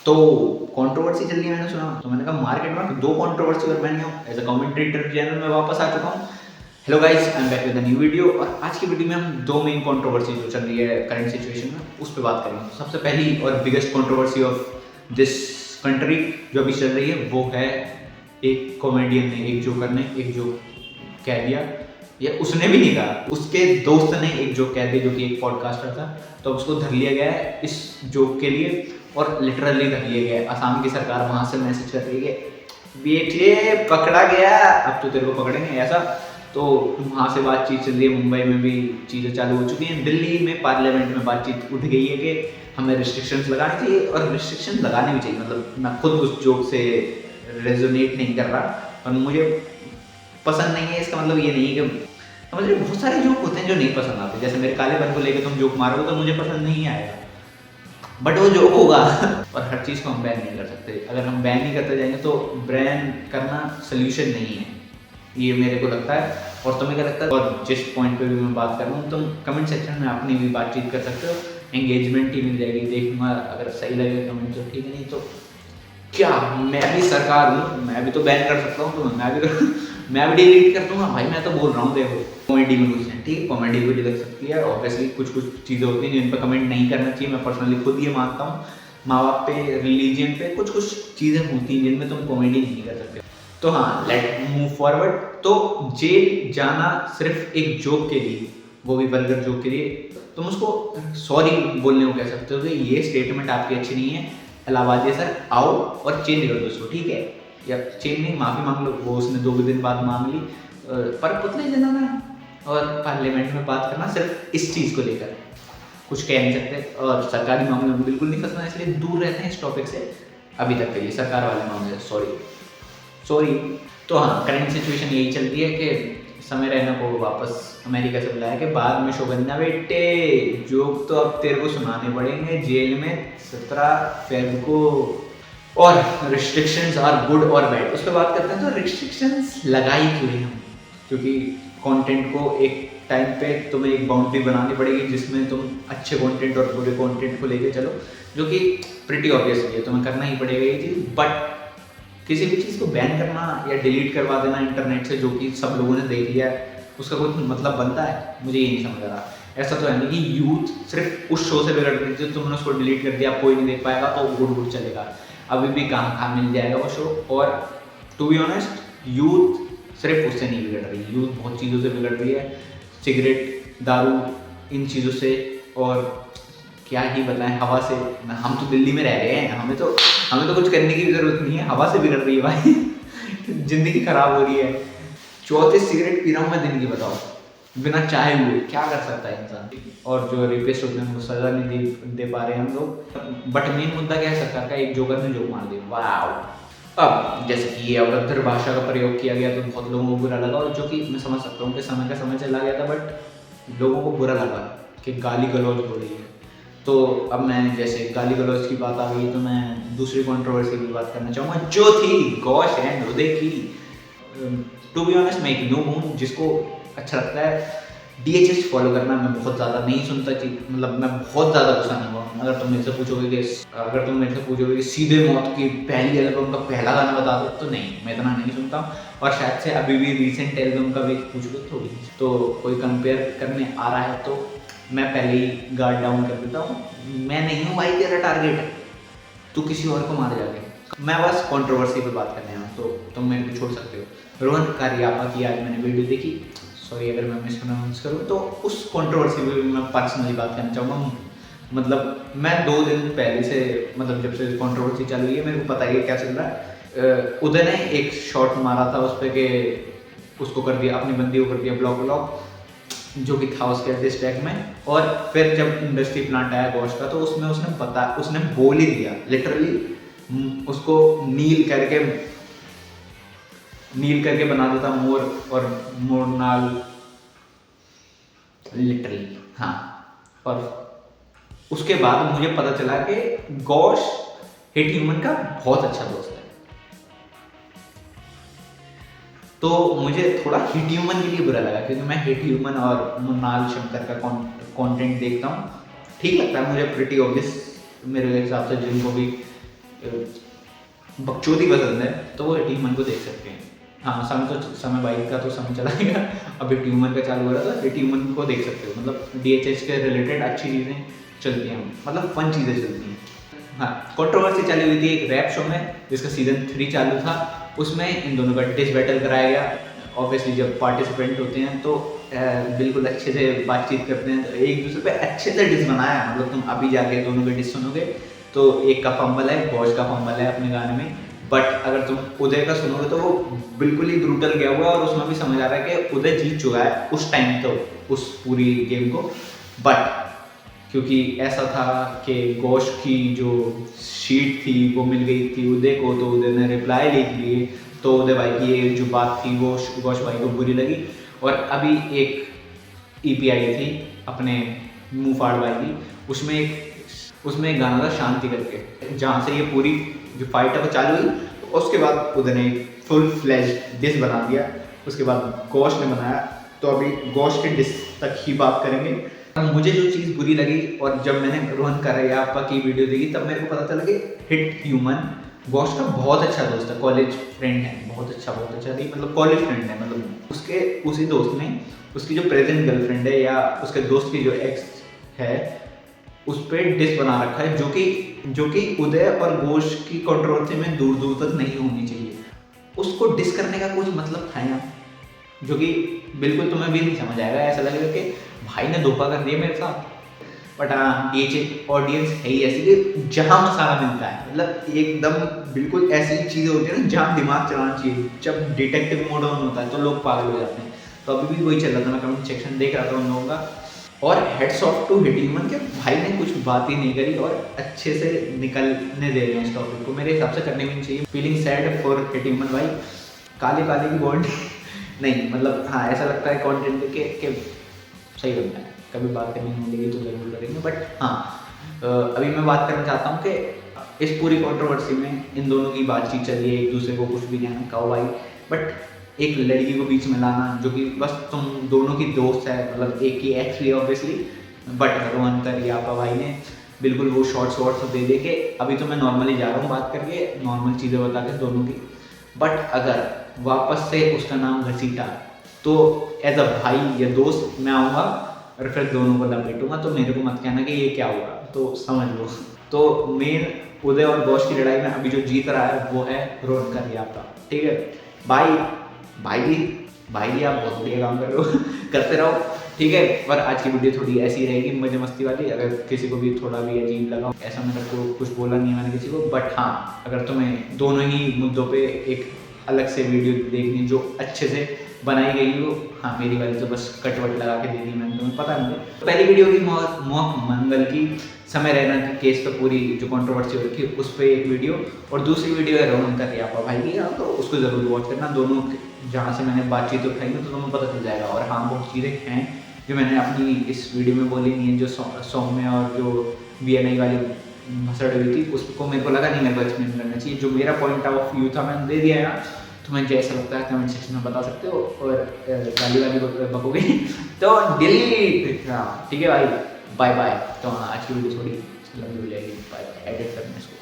तो कंट्रोवर्सी चल रही है, मैंने सुना, तो मैंने कहा मार्केट में 2 कंट्रोवर्सी और मैंने एज अ कमेंटेटर चैनल में वापस आ चुका हूँ। Hello guys, I am back with a new video. और आज की वीडियो में हम 2 मेन कंट्रोवर्सी जो चल रही है करंट सिचुएशन में उस पर बात करेंगे। सबसे पहली और biggest controversy of this country जो अभी चल रही है वो है एक कॉमेडियन ने, एक जोकर ने एक जोक कह दिया, या उसने भी नहीं कहा, उसके दोस्त ने एक जोक कह दिया जो कि एक पॉडकास्टर था, तो उसको धर लिया गया है इस जोक के लिए और लिटरली धर लिया गया है। असम की सरकार वहां से मैसेज कर रही है, बेटे पकड़ा गया, अब तो तेरे को पकड़ेंगे ऐसा। तो वहाँ से बातचीत चल रही है, मुंबई में भी चीज़ें चालू हो चुकी हैं, दिल्ली में पार्लियामेंट में बातचीत उठ गई है कि हमें रिस्ट्रिक्शंस लगाने चाहिए और रिस्ट्रिक्शंस लगाने भी चाहिए। मतलब मैं खुद उस जोक से रेजोनेट नहीं कर रहा और मुझे पसंद नहीं है। इसका मतलब ये नहीं है कि समझ रहे, बहुत सारे जोक होते हैं जो नहीं पसंद आते। जैसे मेरे कालेपन को लेकर तुम जोक मारोगे तो मुझे पसंद नहीं आएगा, बट वो जोक होगा। और हर चीज़ को हम बैन नहीं कर सकते। अगर हम बैन नहीं करते जाएंगे तो बैन करना सोल्यूशन नहीं है, ये मेरे को लगता है। और तुम्हें क्या लगता है? और जिस पॉइंट पे भी मैं बात कर रहा हूँ, तुम कमेंट सेक्शन में अपनी भी बातचीत कर सकते हो, एंगेजमेंट ही मिल जाएगी। देखूंगा, अगर सही लगे कमेंट तो ठीक है, नहीं तो क्या, मैं भी सरकार हूँ, मैं भी तो बैन कर सकता हूँ, तो मैं भी डिलीट कर दूंगा भाई। मैं तो बोल रहा हूँ, देखो कॉमेडी में कुछ है, ठीक है, कॉमेडी भी लग सकती है। ऑब्वियसली कुछ कुछ चीज़ें होती हैं जिन पर कमेंट नहीं करना चाहिए, मैं पर्सनली खुद ये मानता हूँ। माँ बाप पे, रिलीजन पे कुछ कुछ चीज़ें होती हैं जिनमें तुम कॉमेडी नहीं कर सकते। तो हाँ, लेट मूव फॉरवर्ड। तो जेल जाना सिर्फ एक जोक के लिए, वो भी वल्गर जोक के लिए, तुम उसको सॉरी बोलने को कह सकते हो कि ये स्टेटमेंट आपकी अच्छी नहीं है, इलाहाबादी सर आओ और चेंज कर दो इसको, ठीक है, या चेंज नहीं, माफ़ी मांग लो। वो उसने 2 दिन बाद मांग ली। पर पुतले जलाना और पार्लियामेंट में बात करना सिर्फ इस चीज़ को लेकर कुछ कह नहीं सकते, और सरकारी मामले में बिल्कुल नहीं फंसना, इसलिए दूर रहते हैं इस टॉपिक से अभी तक के लिए। सरकार वाले मामले सॉरी सॉरी। तो हाँ, करंट सिचुएशन यही चल रही है कि समय रैना को वापस अमेरिका से बुलाया कि बाद में शो करना बेटे, जोक तो अब तेरे को सुनाने पड़ेंगे जेल में 17 फेब को। और रिस्ट्रिक्शंस आर गुड और बैड, उस पर बात करते हैं। तो रिस्ट्रिक्शंस लगाई क्यों नहीं हम? क्योंकि कंटेंट को एक टाइम पे तुम्हें एक बाउंड्री बनानी पड़ेगी जिसमें तुम अच्छे कंटेंट और बुरे कंटेंट को लेके चलो, जो कि प्रिटी ऑब्वियस है, तुम्हें करना ही पड़ेगा ये चीज़। बट किसी भी चीज़ को बैन करना या डिलीट करवा देना इंटरनेट से, जो कि सब लोगों ने देख लिया है, उसका कोई मतलब बनता है? मुझे ये नहीं समझ आ रहा। ऐसा तो है नहीं कि यूथ सिर्फ उस शो से बिगड़ रही थी, तुमने उसको डिलीट कर दिया, कोई नहीं देख पाएगा तो गुड गुड चलेगा। अभी भी कहाँ मिल जाएगा वो शो। और टू बी ऑनेस्ट, यूथ सिर्फ उससे नहीं बिगड़ रही, यूथ बहुत चीज़ों से बिगड़ रही है, सिगरेट, दारू, इन चीज़ों से। और क्या ही बताएं, हवा से। हम तो दिल्ली में रह रहे हैं, हमें तो कुछ करने की भी ज़रूरत नहीं है, हवा से बिगड़ रही है भाई। ज़िंदगी खराब हो रही है। 34 सिगरेट पी रहा हूँ मैं दिन की, बताओ, बिना चाहे हुए, क्या कर सकता है इंसान? और जो रेपिस्ट होते हैं उनको सज़ा नहीं दे पा रहे हैं हम लोग। बट मेन मुद्दा क्या है सरकार का? एक जोकर ने जोक मार दिया, वाह। अब जैसे कि ये अभद्र भाषा का प्रयोग किया गया तो बहुत लोगों को बुरा लगा, और जो कि मैं समझ सकता हूँ कि समय का समय चला गया था, बट लोगों को बुरा लगा कि गाली गलौज हो रही है। तो अब मैं, जैसे गाली गलौज की बात आ गई, तो मैं दूसरी कंट्रोवर्सी की बात करना चाहूँगा, जो थी गौश एंड हृदय की। टू बी ऑनेस्ट, मैं एक न्यू हूँ जिसको अच्छा लगता है DHH फॉलो करना। मैं बहुत ज़्यादा नहीं सुनता कि, मतलब मैं बहुत ज़्यादा गुस्सा नहीं हुआ। अगर तुम मेरे से पूछोगे कि सीधे मौत की पहली एल्बम का पहला गाना बता दो, तो नहीं, मैं इतना नहीं सुनता। और शायद से अभी भी रिसेंट एल्बम का भी पूछोगे थोड़ी, तो कोई कंपेयर करने आ रहा है तो मैं पहले ही गार्ड डाउन कर देता हूँ। मैं नहीं हूँ भाई तेरा टारगेट, तू किसी और को मार जाके। मैं बस कंट्रोवर्सी पे बात करने आया हूँ, तो तुम मेरे को छोड़ सकते हो। रोहन कारियापा की आज मैंने वीडियो देखी, सॉरी अगर मैं मिसप्रोनाउंस करूँ, तो उस कंट्रोवर्सी पे भी मैं पर्सनली बात करना चाहूँगा। मतलब मैं 2 दिन पहले से, मतलब जब से कंट्रोवर्सी चालू हुई है, मेरे को पता ही है क्या चल रहा है। उदय ने एक शॉट मारा था उस पर कि उसको कर दिया, अपनी बंदी को कर दिया ब्लॉक, जो कि था उसके डिस ट्रैक में। और फिर जब इंडस्ट्री प्लांट आया गौश का, तो उसने बोल ही दिया लिटरली, उसको नील करके बना देता मोर, और मोर नाल, लिटरली हाँ। और उसके बाद मुझे पता चला कि गौश हिट ह्यूमन का बहुत अच्छा दोस्त है। तो मुझे थोड़ा हिट ह्यूमन के लिए बुरा लगा, क्योंकि मैं हिट ह्यूमन और मुन्नाल शंकर का कंटेंट देखता हूँ, ठीक लगता है मुझे, प्रिटी ऑब्वियस मेरे हिसाब से, जिनको भी बकचोदी पसंद है तो वो ह्यूमन को देख सकते हैं। हाँ, समय बाइक का तो समय चला गया, अभी ह्यूमन का चालू हो रहा था, ह्यूमन को देख सकते हो। मतलब DHH के रिलेटेड अच्छी चीज़ें चलती हैं, मतलब फन चीज़ें चलती हैं। हाँ, कंट्रोवर्सी चली हुई थी एक रैप शो में जिसका सीजन 3 चालू था, उसमें इन दोनों का डिस बैटल कराया गया। ऑब्वियसली जब पार्टिसिपेंट होते हैं तो बिल्कुल अच्छे से बातचीत करते हैं, तो एक दूसरे पे अच्छे से डिस बनाया। मतलब तुम अभी जाके दोनों के डिस सुनोगे तो एक का फंबल है, घोष का फंबल है अपने गाने में, बट अगर तुम उदय का सुनोगे तो वो बिल्कुल ही ब्रूटल गया हुआ है और उसमें भी समझ आ रहा है कि उदय जीत चुका है उस टाइम तो उस पूरी गेम को। बट क्योंकि ऐसा था कि घोष की जो शीट थी वो मिल गई थी उदय को, तो उदय ने रिप्लाई लिख लिए, तो उदय भाई की ये जो बात थी वो घोष भाई को बुरी लगी। और अभी एक EP आई थी अपने मुँह फाड़ भाई की, उसमें एक गाना था शांति करके, जहाँ से ये पूरी जो फाइट है वो चालू हुई। उसके बाद उदय ने फुल फ्लैश डिस बना दिया, उसके बाद घोष ने बनाया, तो अभी घोष के डिस तक ही बात करेंगे। मुझे जो चीज़ बुरी लगी, और जब मैंने रोहन करैयाप्पा की वीडियो देखी तब मेरे को पता चला कि हिट ह्यूमन घोष का बहुत अच्छा दोस्त है, कॉलेज फ्रेंड है, बहुत अच्छा नहीं मतलब कॉलेज फ्रेंड है। मतलब उसके उसी दोस्त ने उसकी जो प्रेजेंट गर्लफ्रेंड है या उसके दोस्त की जो एक्स है उस पर डिस बना रखा है, जो कि उदय और घोष की कंट्रोवर्सी में दूर दूर तक नहीं होनी चाहिए। उसको डिस करने का कुछ मतलब था यहाँ, जो कि बिल्कुल तुम्हें भी नहीं समझ आएगा, ऐसा लगेगा कि भाई ने धोखा कर दिया मेरे साथ। बट हाँ, DHH ऑडियंस है ही ऐसी कि जहाँ मसाला मिलता है, मतलब एकदम बिल्कुल ऐसी चीज़ें होती है ना जहाँ दिमाग चलाना चाहिए। जब डिटेक्टिव मोड ऑन होता है तो लोग पागल हो जाते हैं, तो अभी भी वही चल रहा था, मैं कमेंट सेक्शन देख रहा था उन लोगों का। और हेड्स ऑफ टू ह्यूमन के भाई ने कुछ बात ही नहीं करी और अच्छे से निकलने दे रहे हैं इस टॉपिक को, मेरे हिसाब से करने भी नहीं चाहिए। फीलिंग सैड फॉर ह्यूमन भाई, काले काले की बॉन्ड नहीं, मतलब हाँ ऐसा लगता है कंटेंट के सही बनता है, कभी बात करनी मिलेगी तो जरूर करेंगे। बट हाँ, अभी मैं बात करना चाहता हूँ कि इस पूरी कंट्रोवर्सी में इन दोनों की बातचीत चली है, एक दूसरे को कुछ भी नहीं कहा भाई, बट एक लड़की को बीच में लाना जो कि बस तुम दोनों की दोस्त है, मतलब एक ही एक्स ही ऑब्वियसली, बट रोहन करैयाप्पा भाई ने बिल्कुल वो शॉर्ट्स दे के अभी तो मैं नॉर्मली जा रहा हूँ बात करके, नॉर्मल चीज़ें बता के दोनों की, बट अगर वापस से उसका नाम घसीटा तो एज अ भाई या दोस्त मैं आऊँगा और फिर दोनों को लपेटूंगा, तो मेरे को मत कहना कि ये क्या हुआ, तो समझ लो। तो मेन उदय और घोष की लड़ाई में अभी जो जीत रहा है वो है रोहन करैयाप्पा, ठीक है। भाई जी आप बहुत बढ़िया काम कर रहे हो करते रहो, ठीक है। पर आज की वीडियो थोड़ी ऐसी रहेगी मजे मस्ती वाली, अगर किसी को भी थोड़ा भी अजीब लगा, ऐसा मैंने को कुछ बोला नहीं है मैंने किसी को, बट हाँ अगर तुम्हें दोनों ही मुद्दों पे एक अलग से वीडियो देखनी जो अच्छे से बनाई गई हो, हाँ मेरी वाली तो बस कटवट लगा के दे दी मैंने, तुम्हें पता नहीं। तो पहली वीडियो की मॉक मंगल की समय रहना के केस पे पूरी जो कंट्रोवर्सी हो रखी है उस पर एक वीडियो, और दूसरी वीडियो है रोहन करैयाप्पा भाई की, तो उसको ज़रूर वॉच करना। दोनों जहाँ से मैंने बातचीत उठाई ना तो तुम्हें पता चल जाएगा। और हाँ बहुत चीज़ें हैं जो मैंने अपनी इस वीडियो में बोली नहीं है, जो सॉन्ग में और जो BNI वाली भसड़ हुई थी उसको मेरे को लगा नहीं मेरे को एक्सप्लेन करना चाहिए, जो मेरा पॉइंट ऑफ व्यू था मैंने दे दिया यार। तुम्हें जैसा लगता है कमेंट सेक्शन में बता सकते हो, और गाली वाली बकोगे तो डिलीट, हाँ ठीक है भाई, बाय बाय। तो हाँ आज की वीडियो थोड़ी लंबी हो जाएगी, बाय, एडिट करना इसको।